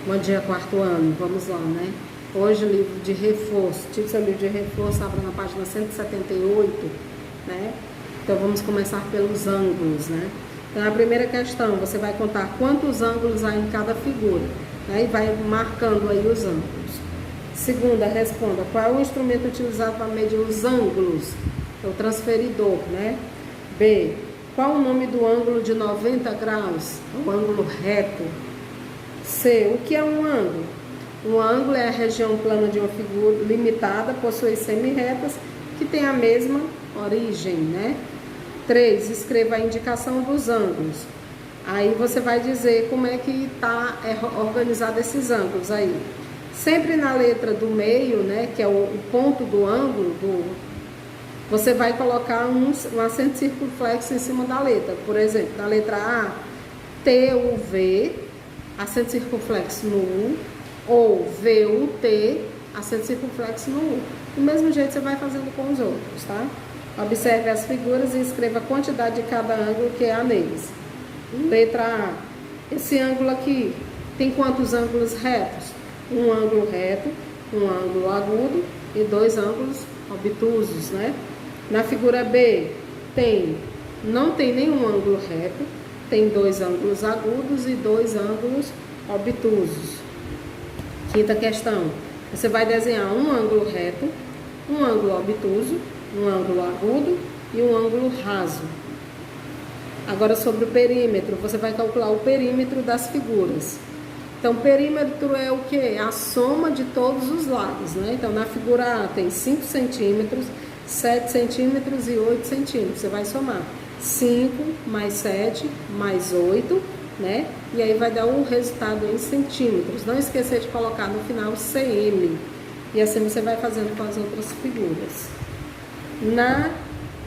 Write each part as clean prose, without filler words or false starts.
Bom dia, quarto ano. Vamos lá, né? Hoje, livro de reforço. Tipo, seu livro de reforço, abra na página 178, né? Então, vamos começar pelos ângulos, né? Então, a primeira questão, você vai contar quantos ângulos há em cada figura, né? E vai marcando aí os ângulos. Segunda, responda, qual é o instrumento utilizado para medir os ângulos? É o transferidor, né? B, qual o nome do ângulo de 90 graus? O ângulo reto. C, o que é um ângulo? Um ângulo é a região plana de uma figura limitada, possui semi-retas que tem a mesma origem, né? 3, escreva a indicação dos ângulos. Aí você vai dizer como é que está organizado esses ângulos aí. Sempre na letra do meio, né, que é o ponto do ângulo, você vai colocar um acento circunflexo em cima da letra. Por exemplo, na letra A, TUV, acento circunflexo no U, ou VUT, acento circunflexo no U. Do mesmo jeito você vai fazendo com os outros, tá? Observe as figuras e escreva a quantidade de cada ângulo que há neles. Letra A, esse ângulo aqui tem quantos ângulos retos? Um ângulo reto, um ângulo agudo e dois ângulos obtusos, né? Na figura B, não tem nenhum ângulo reto, tem dois ângulos agudos e dois ângulos obtusos. Quinta questão, você vai desenhar um ângulo reto, um ângulo obtuso, um ângulo agudo e um ângulo raso. Agora, sobre o perímetro, você vai calcular o perímetro das figuras. Então, perímetro é o que? A soma de todos os lados, né? Então, na figura A tem 5 centímetros, 7 centímetros e 8 centímetros. Você vai somar 5 mais 7 mais 8, né? E aí vai dar o resultado em centímetros. Não esquecer de colocar no final cm. E assim você vai fazendo com as outras figuras. Na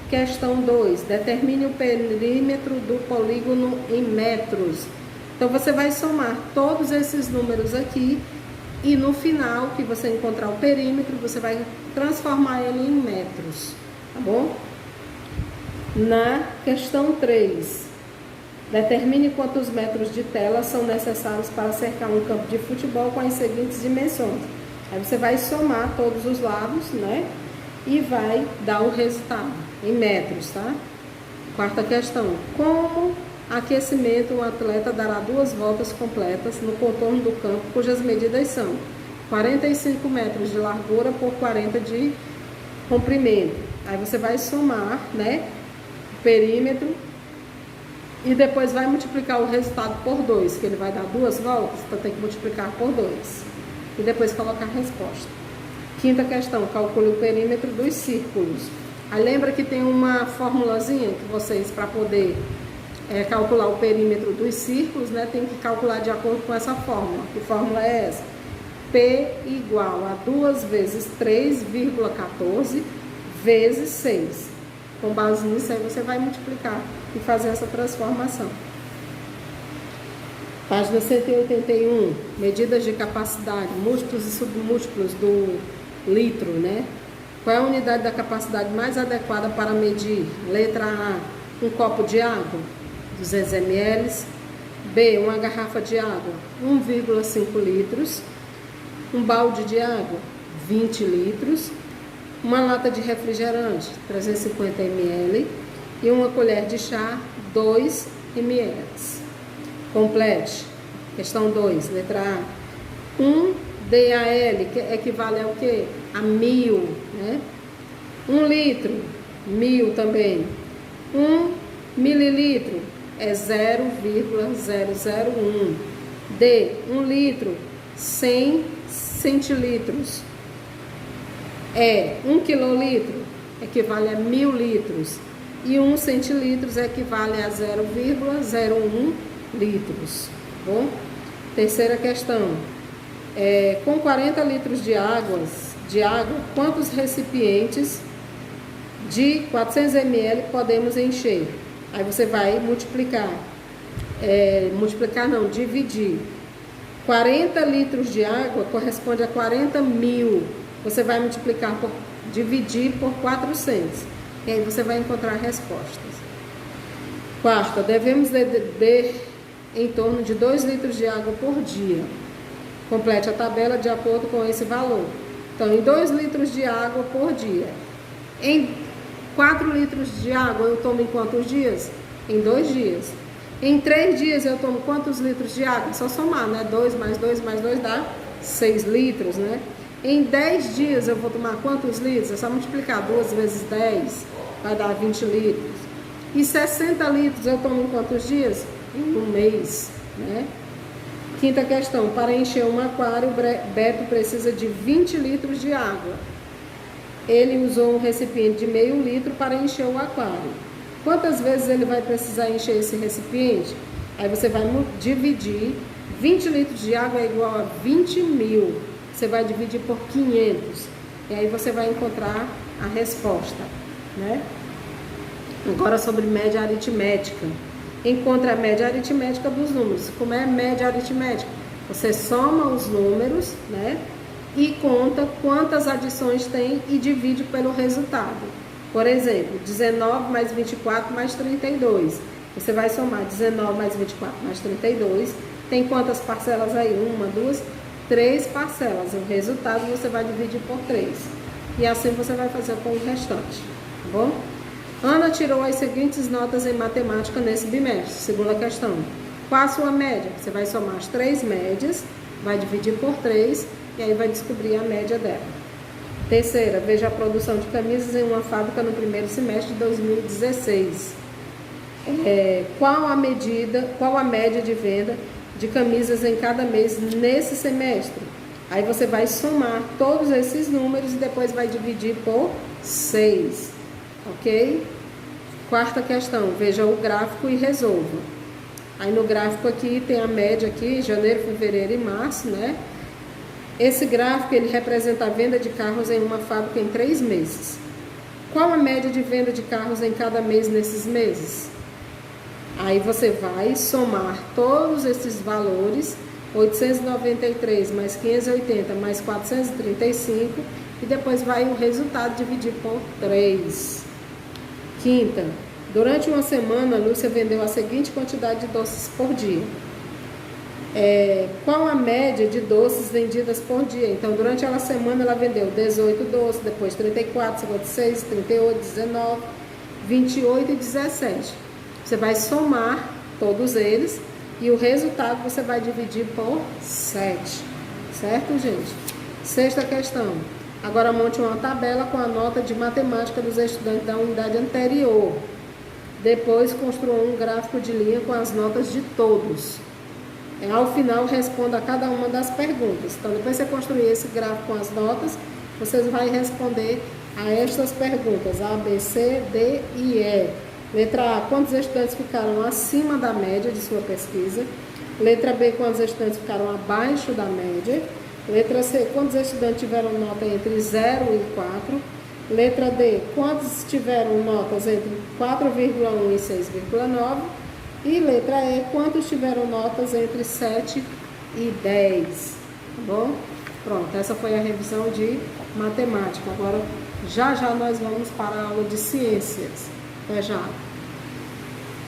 questão 2, determine o perímetro do polígono em metros. Então, você vai somar todos esses números aqui e no final, que você encontrar o perímetro, você vai transformar ele em metros, tá bom? Na questão 3, determine quantos metros de tela são necessários para cercar um campo de futebol com as seguintes dimensões. Aí você vai somar todos os lados, né? E vai dar o resultado em metros, tá? Quarta questão, como aquecimento, um atleta dará 2 voltas completas no contorno do campo, cujas medidas são 45 metros de largura por 40 de comprimento. Aí você vai somar, né, o perímetro e depois vai multiplicar o resultado por 2, que ele vai dar 2 voltas, então tem que multiplicar por 2. E depois colocar a resposta. Quinta questão, calcule o perímetro dos círculos. Aí lembra que tem uma formulazinha que vocês, para poder calcular o perímetro dos círculos, né, tem que calcular de acordo com essa fórmula. Que fórmula é essa? P igual a 2 vezes 3,14 vezes 6. Com base nisso, aí você vai multiplicar e fazer essa transformação. Página 181, medidas de capacidade, múltiplos e submúltiplos do litro, né? Qual é a unidade da capacidade mais adequada para medir? Letra A, um copo de água, 200 ml. B, uma garrafa de água, 1,5 litros. Um balde de água, 20 litros. Uma lata de refrigerante, 350 ml. E uma colher de chá, 2 ml. Complete. Questão 2, letra A. 1 DAL, que equivale ao quê? A 1000, né? 1 litro, 1000 também. 1 mililitro é 0,001. D, 1 litro, 100 centilitros. 1 quilolitro equivale a 1000 litros. E 1 centilitros equivale a 0,01 litros. Bom? Terceira questão. Com 40 litros de água, quantos recipientes de 400 ml podemos encher? Aí você vai multiplicar. Dividir. 40 litros de água corresponde a 40 mil. Você vai dividir por 400. E aí você vai encontrar respostas. Quarta, devemos beber em torno de 2 litros de água por dia. Complete a tabela de acordo com esse valor. Então, em 2 litros de água por dia. Em 4 litros de água eu tomo em quantos dias? Em 2 dias. Em 3 dias eu tomo quantos litros de água? Só somar, né? 2 mais 2 mais 2 dá 6 litros, né? Em 10 dias eu vou tomar quantos litros? É só multiplicar 2 vezes 10, vai dar 20 litros. E 60 litros eu tomo em quantos dias? Em um mês, né? Quinta questão, para encher um aquário, Beto precisa de 20 litros de água. Ele usou um recipiente de meio litro para encher o aquário. Quantas vezes ele vai precisar encher esse recipiente? Aí você vai dividir, 20 litros de água é igual a 20 mil. Você vai dividir por 500. E aí você vai encontrar a resposta, né? Agora sobre média aritmética. Encontre a média aritmética dos números. Como é média aritmética? Você soma os números, né? E conta quantas adições tem e divide pelo resultado. Por exemplo, 19 mais 24 mais 32. Você vai somar 19 mais 24 mais 32. Tem quantas parcelas aí? 1, 2, 3 parcelas. O resultado você vai dividir por 3. E assim você vai fazer com o restante. Tá bom? Ana tirou as seguintes notas em matemática nesse bimestre. Segunda questão. Qual a sua média? Você vai somar as 3 médias, vai dividir por 3 e aí vai descobrir a média dela. Terceira, veja a produção de camisas em uma fábrica no primeiro semestre de 2016. Qual a média de venda de camisas em cada mês nesse semestre? Aí você vai somar todos esses números e depois vai dividir por 6. Ok? Quarta questão, veja o gráfico e resolva. Aí no gráfico aqui tem a média aqui, janeiro, fevereiro e março, né? Esse gráfico ele representa a venda de carros em uma fábrica em 3 meses. Qual a média de venda de carros em cada mês nesses meses? Aí você vai somar todos esses valores, 893 mais 580 mais 435, e depois vai o resultado dividir por 3. Quinta, durante uma semana, Lúcia vendeu a seguinte quantidade de doces por dia. Qual a média de doces vendidas por dia? Então, durante a semana, ela vendeu 18 doces, depois 34, 56, 38, 19, 28 e 17. Você vai somar todos eles e o resultado você vai dividir por 7. Certo, gente? Sexta questão. Agora monte uma tabela com a nota de matemática dos estudantes da unidade anterior. Depois construa um gráfico de linha com as notas de todos. Ao final responda a cada uma das perguntas. Então depois que você construir esse gráfico com as notas, você vai responder a estas perguntas: A, B, C, D e E. Letra A, quantos estudantes ficaram acima da média de sua pesquisa? Letra B, quantos estudantes ficaram abaixo da média? Letra C, quantos estudantes tiveram nota entre 0 e 4? Letra D, quantos tiveram notas entre 4,1 e 6,9? E letra E, quantos tiveram notas entre 7 e 10? Tá bom? Pronto, essa foi a revisão de matemática. Agora, já nós vamos para a aula de ciências. Até já!